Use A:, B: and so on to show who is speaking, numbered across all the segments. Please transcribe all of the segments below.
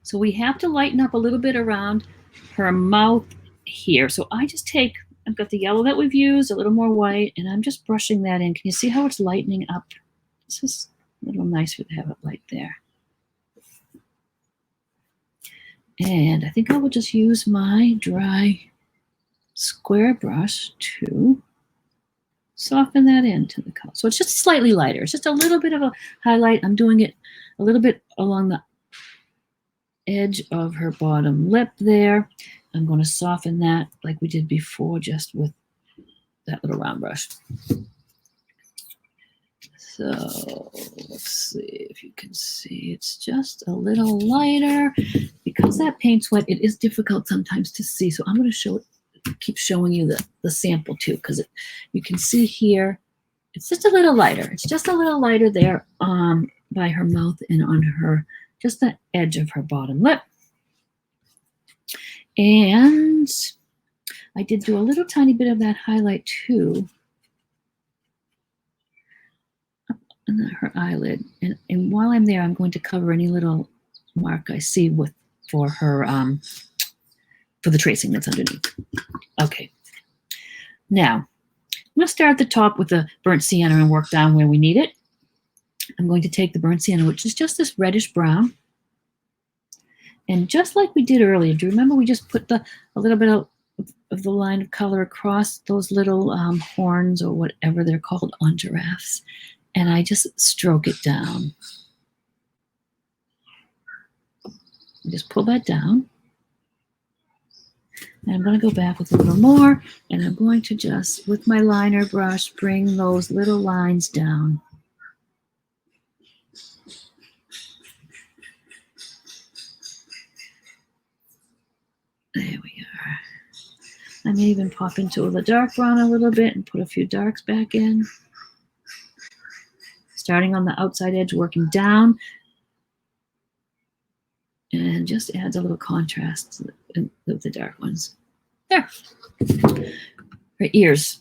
A: So we have to lighten up a little bit around her mouth here. So I just take, I've got the yellow that we've used, a little more white, and I'm just brushing that in. Can you see how it's lightening up? This is a little nicer to have it light there. And I think I will just use my dry square brush to soften that into the color. So it's just slightly lighter. It's just a little bit of a highlight. I'm doing it a little bit along the edge of her bottom lip there. I'm going to soften that like we did before, just with that little round brush. So let's see if you can see. It's just a little lighter. Because that paint's wet, it is difficult sometimes to see. So I'm going to keep showing you the sample too, because you can see here, it's just a little lighter. It's just a little lighter there by her mouth and on her, just the edge of her bottom lip. And I did do a little tiny bit of that highlight too on her eyelid. And while I'm there, I'm going to cover any little mark I see for her, for the tracing that's underneath. Okay. Now, I'm going to start at the top with the burnt sienna and work down where we need it. I'm going to take the burnt sienna, which is just this reddish brown. And just like we did earlier, do you remember we just put a little bit of the line of color across those little horns or whatever they're called on giraffes? And I just stroke it down. Just pull that down. And I'm going to go back with a little more, and I'm going to just, with my liner brush, bring those little lines down. There we are. I may even pop into the dark brown a little bit and put a few darks back in. Starting on the outside edge, working down. And just adds a little contrast with the dark ones. There. Her ears.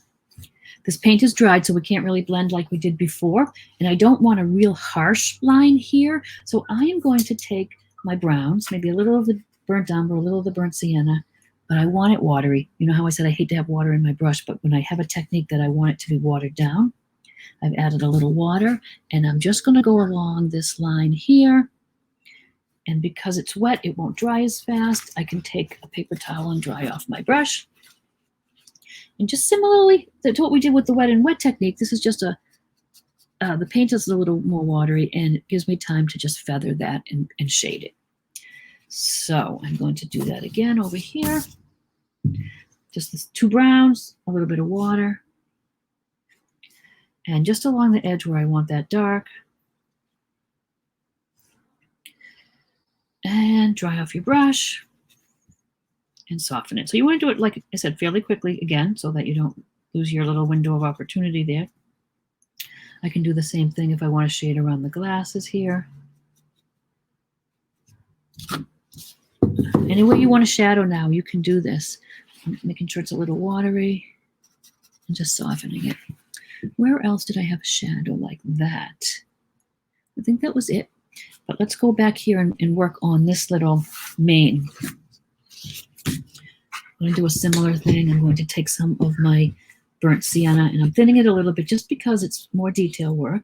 A: This paint is dried, so we can't really blend like we did before. And I don't want a real harsh line here. So I am going to take my browns, maybe a little of the burnt umber, a little of the burnt sienna, but I want it watery. You know how I said I hate to have water in my brush, but when I have a technique that I want it to be watered down, I've added a little water, and I'm just going to go along this line here. And because it's wet, it won't dry as fast. I can take a paper towel and dry off my brush. And just similarly to what we did with the wet and wet technique, this is just the paint is a little more watery, and it gives me time to just feather that and shade it. So I'm going to do that again over here. Just the two browns, a little bit of water. And just along the edge where I want that dark. And dry off your brush and soften it. So you want to do it, like I said, fairly quickly again, so that you don't lose your little window of opportunity there. I can do the same thing if I want to shade around the glasses here. Any way you want to shadow now, you can do this. I'm making sure it's a little watery and just softening it. Where else did I have a shadow like that? I think that was it. But let's go back here and work on this little mane. I'm going to do a similar thing. I'm going to take some of my burnt sienna, and I'm thinning it a little bit just because it's more detail work.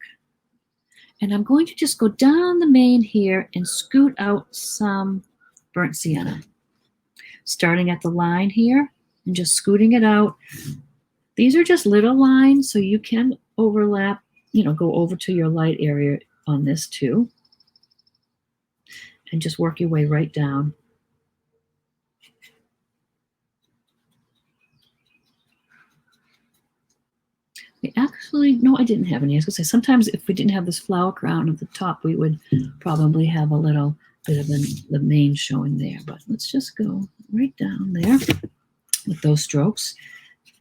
A: And I'm going to just go down the mane here and scoot out some burnt sienna. Starting at the line here and just scooting it out. These are just little lines, so you can overlap, go over to your light area on this too. And just work your way right down. No, I didn't have any. I was going to say, sometimes if we didn't have this flower crown at the top, we would probably have a little bit of the mane showing there. But let's just go right down there with those strokes.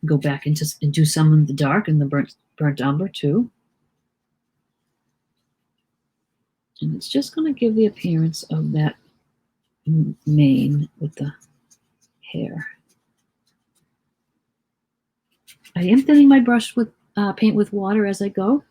A: Go back and do some of the dark and the burnt umber too. And it's just going to give the appearance of that mane with the hair. I am thinning my brush with paint with water as I go.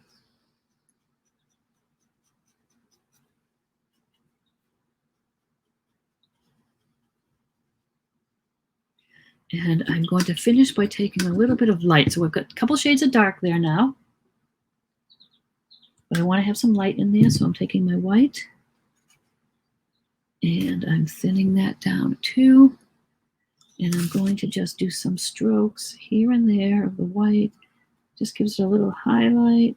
A: And I'm going to finish by taking a little bit of light. So we've got a couple shades of dark there now. But I want to have some light in there, so I'm taking my white. And I'm thinning that down too. And I'm going to just do some strokes here and there of the white. Just gives it a little highlight.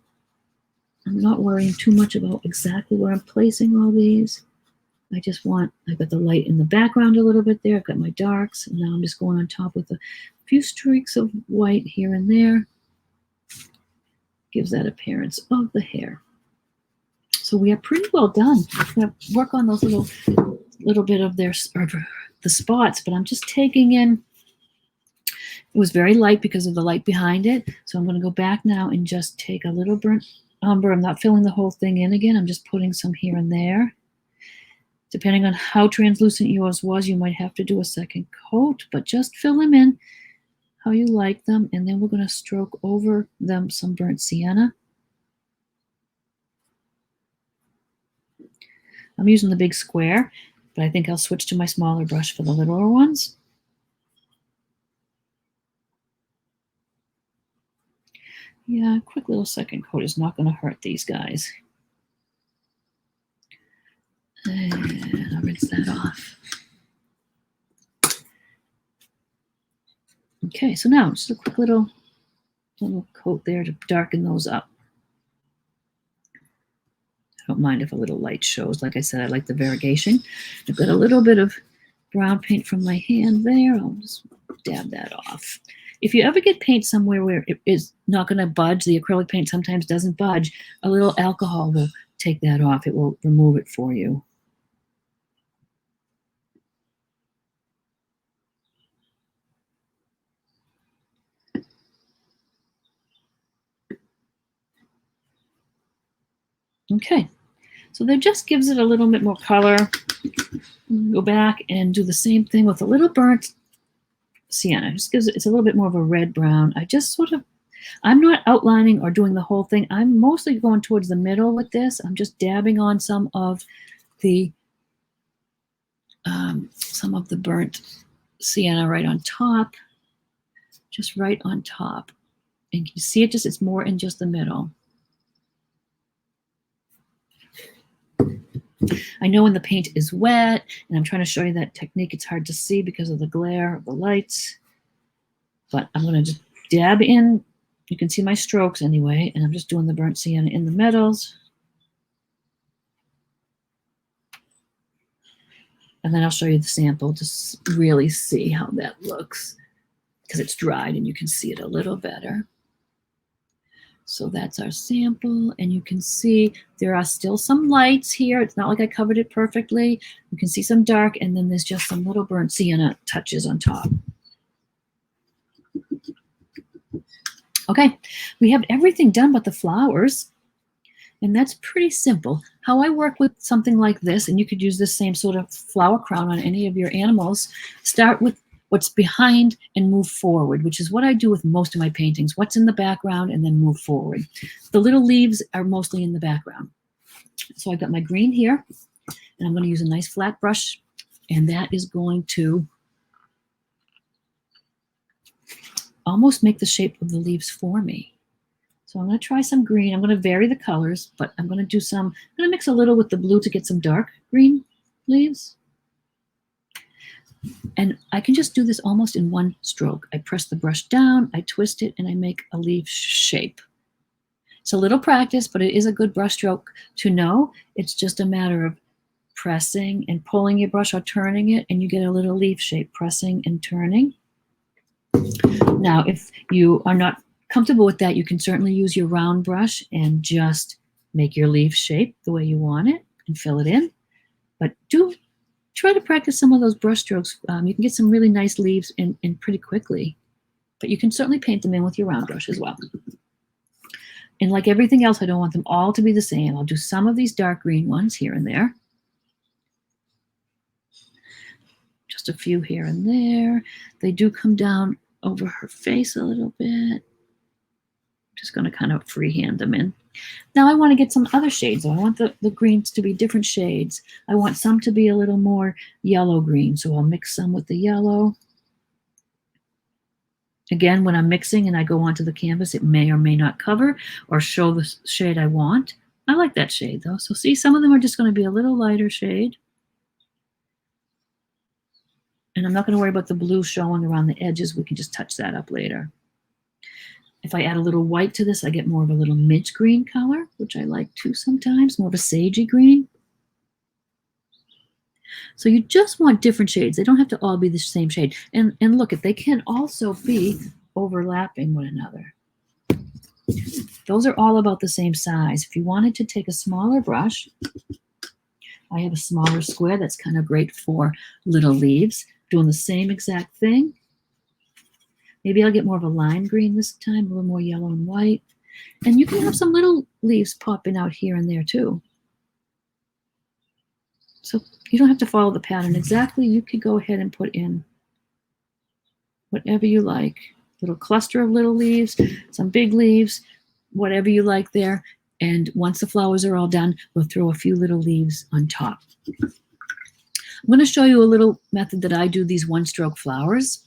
A: I'm not worrying too much about exactly where I'm placing all these. I've got the light in the background a little bit there. I've got my darks, and now I'm just going on top with a few streaks of white here and there. Gives that appearance of the hair. So we are pretty well done. I'm going to work on those little bit of the spots, but I'm just taking in. It was very light because of the light behind it. So I'm going to go back now and just take a little burnt umber. I'm not filling the whole thing in again. I'm just putting some here and there. Depending on how translucent yours was, you might have to do a second coat, but just fill them in how you like them. And then we're going to stroke over them some burnt sienna. I'm using the big square, but I think I'll switch to my smaller brush for the littler ones. Yeah, a quick little second coat is not going to hurt these guys. And I'll rinse that off. Okay, so now just a quick little coat there to darken those up. I don't mind if a little light shows. Like I said, I like the variegation. I've got a little bit of brown paint from my hand there. I'll just dab that off. If you ever get paint somewhere where it is not going to budge, the acrylic paint sometimes doesn't budge, a little alcohol will take that off. It will remove it for you. Okay, so that just gives it a little bit more color. Go back and do the same thing with a little burnt sienna. Just gives it's a little bit more of a red brown. I'm not outlining or doing the whole thing. I'm mostly going towards the middle with this. I'm just dabbing on some of the burnt sienna right on top, just right on top. And you see it's more in just the middle. I know when the paint is wet, and I'm trying to show you that technique, it's hard to see because of the glare of the lights. But I'm going to just dab in. You can see my strokes anyway, and I'm just doing the burnt sienna in the metals. And then I'll show you the sample to really see how that looks, because it's dried and you can see it a little better. So that's our sample, and you can see there are still some lights here. It's not like I covered it perfectly. You can see some dark, and then there's just some little burnt sienna touches on top. Okay, we have everything done but the flowers, and that's pretty simple. How I work with something like this, and you could use this same sort of flower crown on any of your animals, start with what's behind and move forward, which is what I do with most of my paintings. What's in the background and then move forward. The little leaves are mostly in the background. So I've got my green here, and I'm going to use a nice flat brush, and that is going to almost make the shape of the leaves for me. So I'm going to try some green. I'm going to vary the colors, but I'm going to mix a little with the blue to get some dark green leaves. And I can just do this almost in one stroke. I press the brush down, I twist it, and I make a leaf shape. It's a little practice, but it is a good brush stroke to know. It's just a matter of pressing and pulling your brush or turning it, and you get a little leaf shape, pressing and turning. Now, if you are not comfortable with that, you can certainly use your round brush and just make your leaf shape the way you want it and fill it in. But try to practice some of those brush strokes. You can get some really nice leaves in pretty quickly, but you can certainly paint them in with your round brush as well. And like everything else, I don't want them all to be the same. I'll do some of these dark green ones here and there. Just a few here and there. They do come down over her face a little bit. I'm just going to kind of freehand them in. Now I want to get some other shades. I want the greens to be different shades. I want some to be a little more yellow green, so I'll mix some with the yellow. Again, when I'm mixing and I go onto the canvas, it may or may not cover or show the shade I want. I like that shade though. So see, some of them are just going to be a little lighter shade. And I'm not going to worry about the blue showing around the edges. We can just touch that up later. If I add a little white to this, I get more of a little mint green color, which I like too sometimes, more of a sagey green. So you just want different shades. They don't have to all be the same shade. And look, they can also be overlapping one another. Those are all about the same size. If you wanted to take a smaller brush, I have a smaller square that's kind of great for little leaves, doing the same exact thing. Maybe I'll get more of a lime green this time, a little more yellow and white. And you can have some little leaves popping out here and there too. So you don't have to follow the pattern exactly. You could go ahead and put in whatever you like. Little cluster of little leaves, some big leaves, whatever you like there. And once the flowers are all done, we'll throw a few little leaves on top. I'm going to show you a little method that I do these one-stroke flowers.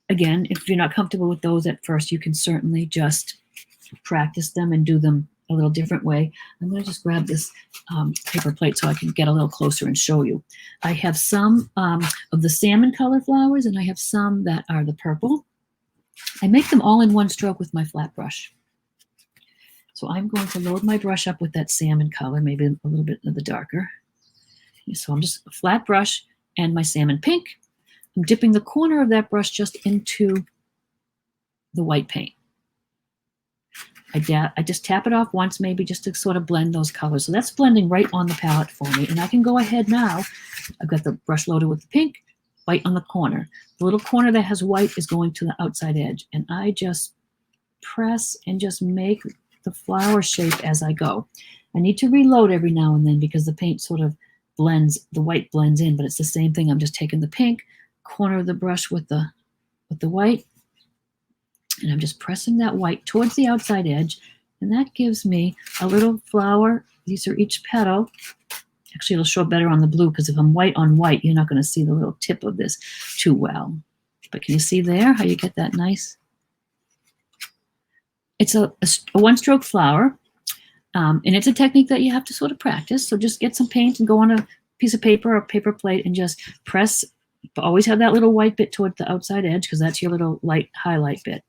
A: Again, if you're not comfortable with those at first, you can certainly just practice them and do them a little different way. I'm going to just grab this paper plate so I can get a little closer and show you. I have some of the salmon color flowers, and I have some that are the purple. I make them all in one stroke with my flat brush. So I'm going to load my brush up with that salmon color, maybe a little bit of the darker. So I'm just a flat brush and my salmon pink. I'm dipping the corner of that brush just into the white paint. I just tap it off once, maybe just to sort of blend those colors. So that's blending right on the palette for me. And I can go ahead now. I've got the brush loaded with the pink, white on the corner. The little corner that has white is going to the outside edge. And I just press and just make the flower shape as I go. I need to reload every now and then because the paint sort of blends, the white blends in, but it's the same thing. I'm just taking the pink, corner of the brush with the white, and I'm just pressing that white towards the outside edge, and that gives me a little flower. These are each petal. Actually, it'll show better on the blue because if I'm white on white, you're not going to see the little tip of this too well. But can you see there how you get that nice? It's a one-stroke flower, and it's a technique that you have to sort of practice. So just get some paint and go on a piece of paper or paper plate and just press. But always have that little white bit toward the outside edge because that's your little light highlight bit.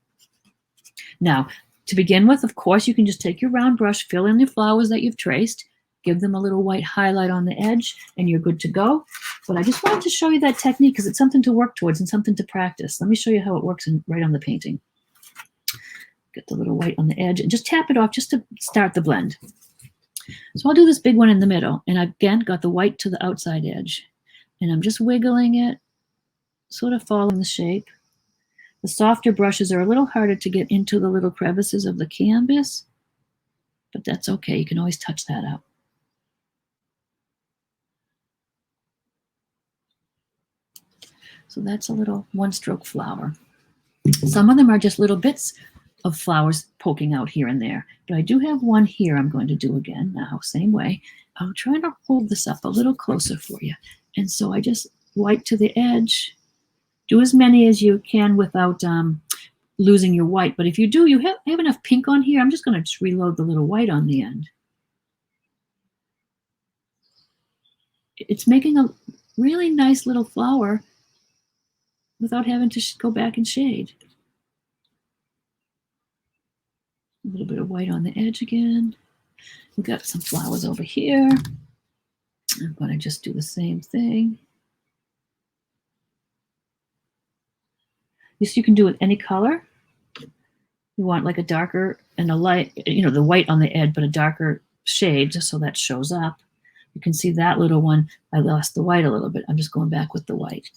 A: Now, to begin with, of course, you can just take your round brush, fill in the flowers that you've traced, give them a little white highlight on the edge, and you're good to go. But I just wanted to show you that technique because it's something to work towards and something to practice. Let me show you how it works right on the painting. Get the little white on the edge and just tap it off just to start the blend. So I'll do this big one in the middle, and I've again got the white to the outside edge. And I'm just wiggling it, sort of following the shape. The softer brushes are a little harder to get into the little crevices of the canvas, but that's okay. You can always touch that up. So that's a little one-stroke flower. Some of them are just little bits of flowers poking out here and there, but I do have one here I'm going to do again now, same way. I'm trying to hold this up a little closer for you. And so I just white to the edge. Do as many as you can without losing your white. But if you do, you have enough pink on here. I'm just going to just reload the little white on the end. It's making a really nice little flower without having to go back and shade. A little bit of white on the edge again. We've got some flowers over here. I'm going to just do the same thing. You can do it any color. You want like a darker and a light, the white on the edge, but a darker shade just so that shows up. You can see that little one. I lost the white a little bit. I'm just going back with the white.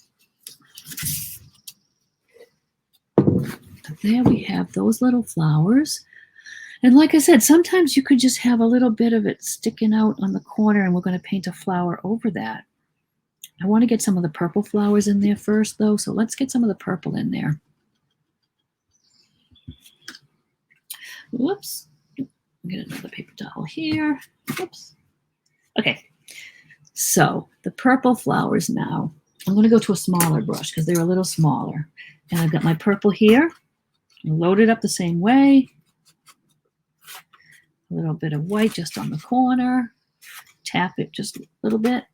A: So there we have those little flowers. And like I said, sometimes you could just have a little bit of it sticking out on the corner, and we're going to paint a flower over that. I want to get some of the purple flowers in there first, though, so let's get some of the purple in there. Whoops. Get another paper towel here. Whoops. Okay, so the purple flowers now. I'm going to go to a smaller brush because they're a little smaller. And I've got my purple here. Load it up the same way. A little bit of white just on the corner. Tap it just a little bit.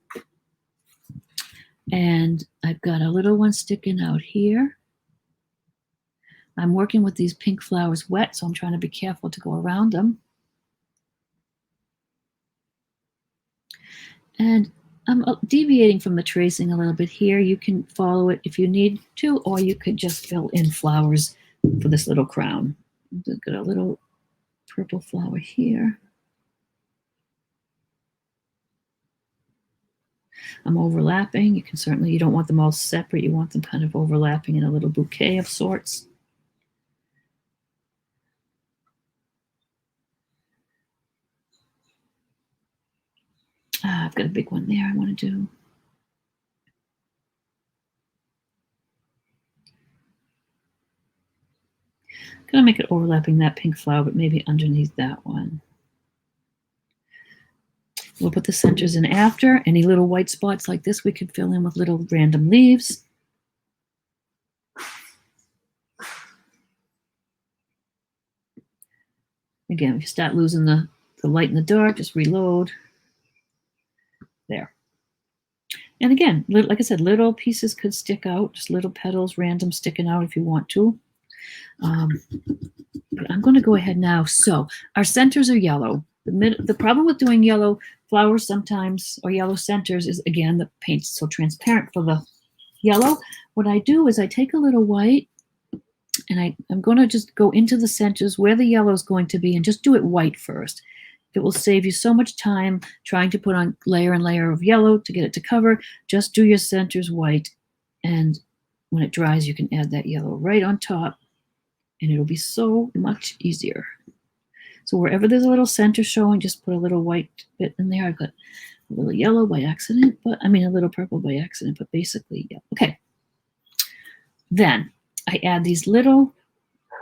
A: And I've got a little one sticking out here. I'm working with these pink flowers wet, so I'm trying to be careful to go around them. And I'm deviating from the tracing a little bit here. You can follow it if you need to, or you could just fill in flowers for this little crown. I've got a little purple flower here. I'm overlapping. You can certainly, you don't want them all separate. You want them kind of overlapping in a little bouquet of sorts. I've got a big one there I want to do. Gonna make it overlapping that pink flower, but maybe underneath that one. We'll put the centers in after. Any little white spots like this we could fill in with little random leaves. Again, if you start losing the light in the dark, just reload. There. And again, like I said, little pieces could stick out, just little petals, random sticking out if you want to. But I'm going to go ahead now. So our centers are yellow. The problem with doing yellow flowers sometimes, or yellow centers, is, again, the paint's so transparent for the yellow. What I do is I take a little white, and I'm going to just go into the centers where the yellow is going to be and just do it white first. It will save you so much time trying to put on layer and layer of yellow to get it to cover. Just do your centers white, and when it dries, you can add that yellow right on top, and it'll be so much easier. So wherever there's a little center showing, just put a little white bit in there. I've got a little yellow by accident, but I mean a little purple by accident, but basically, yeah. Okay. Then I add these little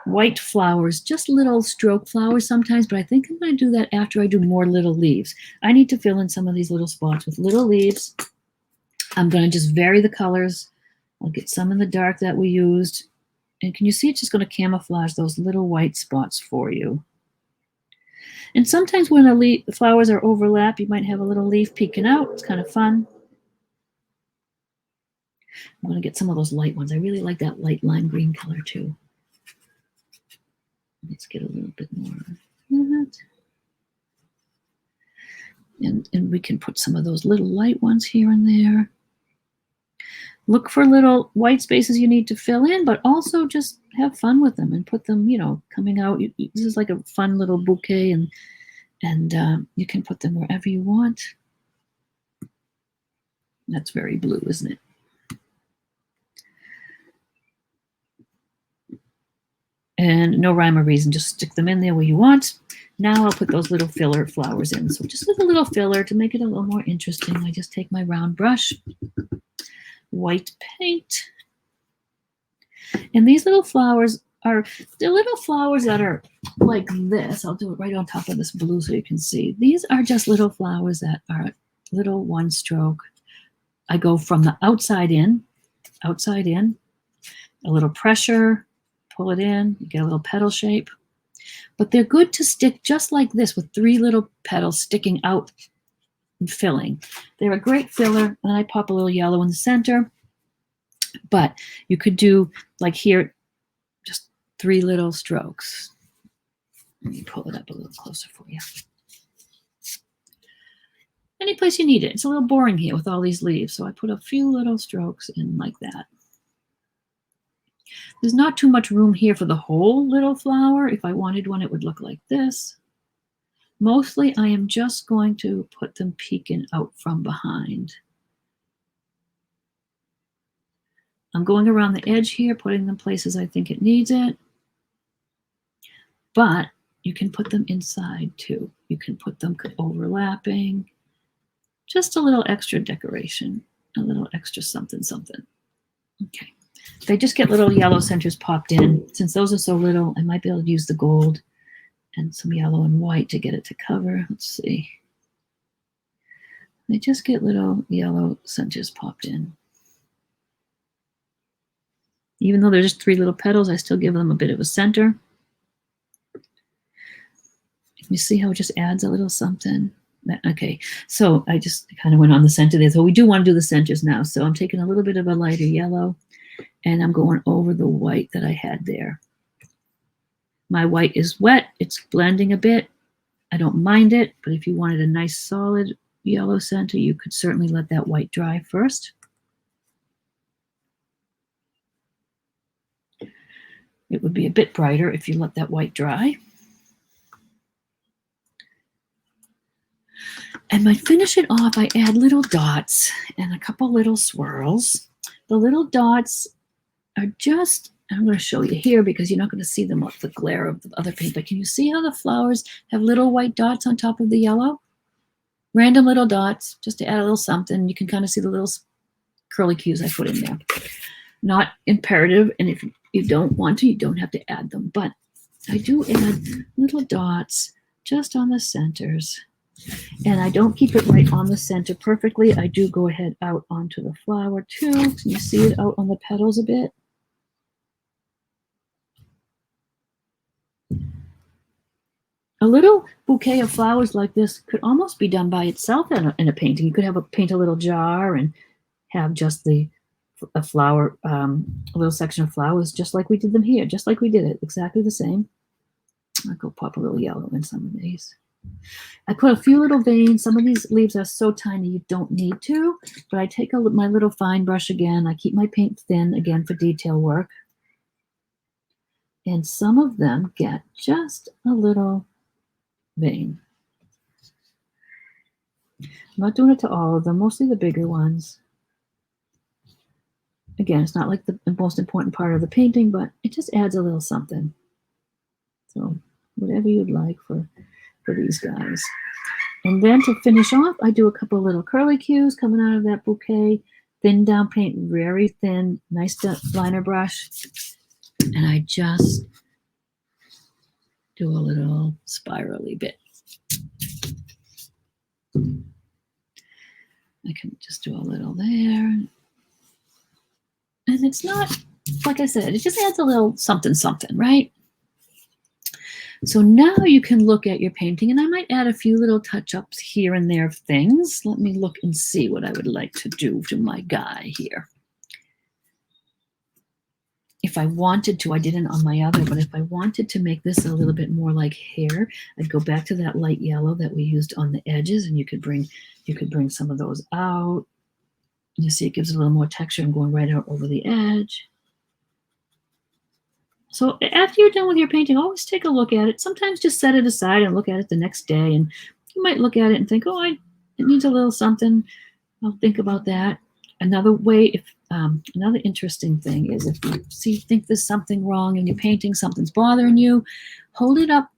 A: white flowers, just little stroke flowers sometimes, but I think I'm going to do that after I do more little leaves. I need to fill in some of these little spots with little leaves. I'm going to just vary the colors. I'll get some in the dark that we used. And can you see it's just going to camouflage those little white spots for you. And sometimes when the flowers are overlapped, you might have a little leaf peeking out. It's kind of fun. I'm going to get some of those light ones. I really like that light lime green color too. Let's get a little bit more of that. And we can put some of those little light ones here and there. Look for little white spaces you need to fill in, but also just have fun with them and put them, you know, coming out. This is like a fun little bouquet, and you can put them wherever you want. That's very blue, isn't it? And no rhyme or reason, just stick them in there where you want. Now I'll put those little filler flowers in. So just with a little filler to make it a little more interesting, I just take my round brush, white paint. And these little flowers they're little flowers that are like this. I'll do it right on top of this blue so you can see. These are just little flowers that are little one stroke. I go from the outside in, a little pressure, pull it in, you get a little petal shape. But they're good to stick just like this with 3 little petals sticking out and filling. They're a great filler, and I pop a little yellow in the center. But you could do, like here, just 3 little strokes. Let me pull it up a little closer for you. Any place you need it. It's a little boring here with all these leaves, so I put a few little strokes in like that. There's not too much room here for the whole little flower. If I wanted one, it would look like this. Mostly, I am just going to put them peeking out from behind. I'm going around the edge here, putting them places I think it needs it. But you can put them inside too. You can put them overlapping. Just a little extra decoration, a little extra something, something. Okay. They just get little yellow centers popped in. Since those are so little, I might be able to use the gold and some yellow and white to get it to cover. Let's see. They just get little yellow centers popped in. Even though they're just 3 little petals, I still give them a bit of a center. You see how it just adds a little something? Okay, so I just kind of went on the center there. So we do want to do the centers now. So I'm taking a little bit of a lighter yellow and I'm going over the white that I had there. My white is wet. It's blending a bit. I don't mind it, but if you wanted a nice solid yellow center, you could certainly let that white dry first. It would be a bit brighter if you let that white dry. And I finish it off, I add little dots and a couple little swirls. The little dots are just, I'm going to show you here because you're not going to see them with the glare of the other paint, but can you see how the flowers have little white dots on top of the yellow? Random little dots, just to add a little something. You can kind of see the little curly cues I put in there. Not imperative, and if you don't want to, you don't have to add them, but I do add little dots just on the centers. And I don't keep it right on the center perfectly. I do go ahead out onto the flower too. Can you see it out on the petals a bit? A little bouquet of flowers like this could almost be done by itself in a painting. You could paint a little jar and have just a flower, a little section of flowers, just like we did them here, just like we did it, exactly the same. I'll go pop a little yellow in some of these. I put a few little veins. Some of these leaves are so tiny you don't need to, but I take my little fine brush again. I keep my paint thin again for detail work. And some of them get just a little vein. I'm not doing it to all of them, mostly the bigger ones. Again, it's not like the most important part of the painting, but it just adds a little something. So whatever you'd like for these guys. And then to finish off, I do a couple little curly cues coming out of that bouquet. Thin down paint, very thin, nice liner brush. And I just do a little spirally bit. I can just do a little there. And it's not, like I said, it just adds a little something, something, right? So now you can look at your painting, and I might add a few little touch-ups here and there of things. Let me look and see what I would like to do to my guy here. If I wanted to, I didn't on my other, but if I wanted to make this a little bit more like hair, I'd go back to that light yellow that we used on the edges, and you could bring some of those out. You see it gives it a little more texture and going right out over the edge. So after you're done with your painting, always take a look at it. Sometimes just set it aside and look at it the next day. And you might look at it and think, oh, it needs a little something. I'll think about that. Another way, another interesting thing is if you think there's something wrong in your painting, something's bothering you, hold it up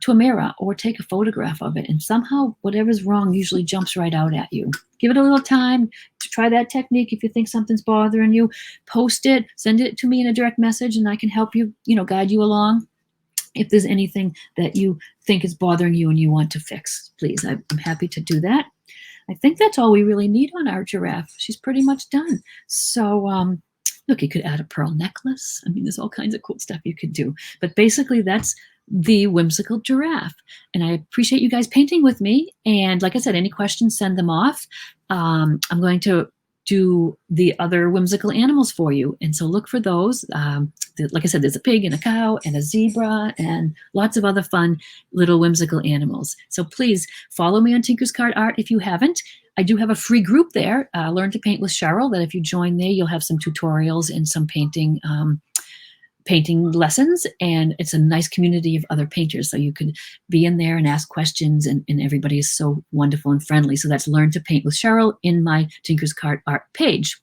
A: to a mirror or take a photograph of it. And somehow whatever's wrong usually jumps right out at you. Give it a little time to try that technique. If you think something's bothering you, post it, send it to me in a direct message, and I can help you, guide you along. If there's anything that you think is bothering you and you want to fix, please, I'm happy to do that. I think that's all we really need on our giraffe. She's pretty much done. So look, you could add a pearl necklace. I mean, there's all kinds of cool stuff you could do. But basically, that's the whimsical giraffe. And I appreciate you guys painting with me. And like I said, any questions, send them off. I'm going to do the other whimsical animals for you. And so look for those. Like I said, there's a pig and a cow and a zebra and lots of other fun little whimsical animals. So please follow me on Tinker's Card Art if you haven't. I do have a free group there, Learn to Paint with Cheryl, that if you join there, you'll have some tutorials and some painting lessons, and it's a nice community of other painters, so you can be in there and ask questions, and everybody is so wonderful and friendly. So that's Learn to Paint with Cheryl in my Tinker's Card Art page.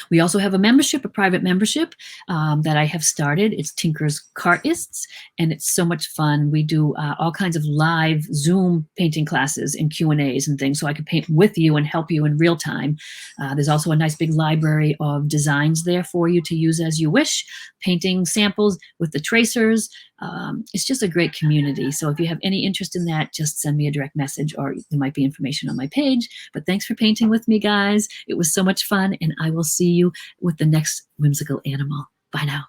A: We also have a membership, a private membership that I have started. It's Tinker's Cartists, and it's so much fun. We do all kinds of live Zoom painting classes and Q&As and things, so I can paint with you and help you in real time. There's also a nice big library of designs there for you to use as you wish, painting samples with the tracers. It's just a great community. So if you have any interest in that, just send me a direct message, or there might be information on my page. But thanks for painting with me, guys. It was so much fun, and I will see see you with the next whimsical animal. Bye now.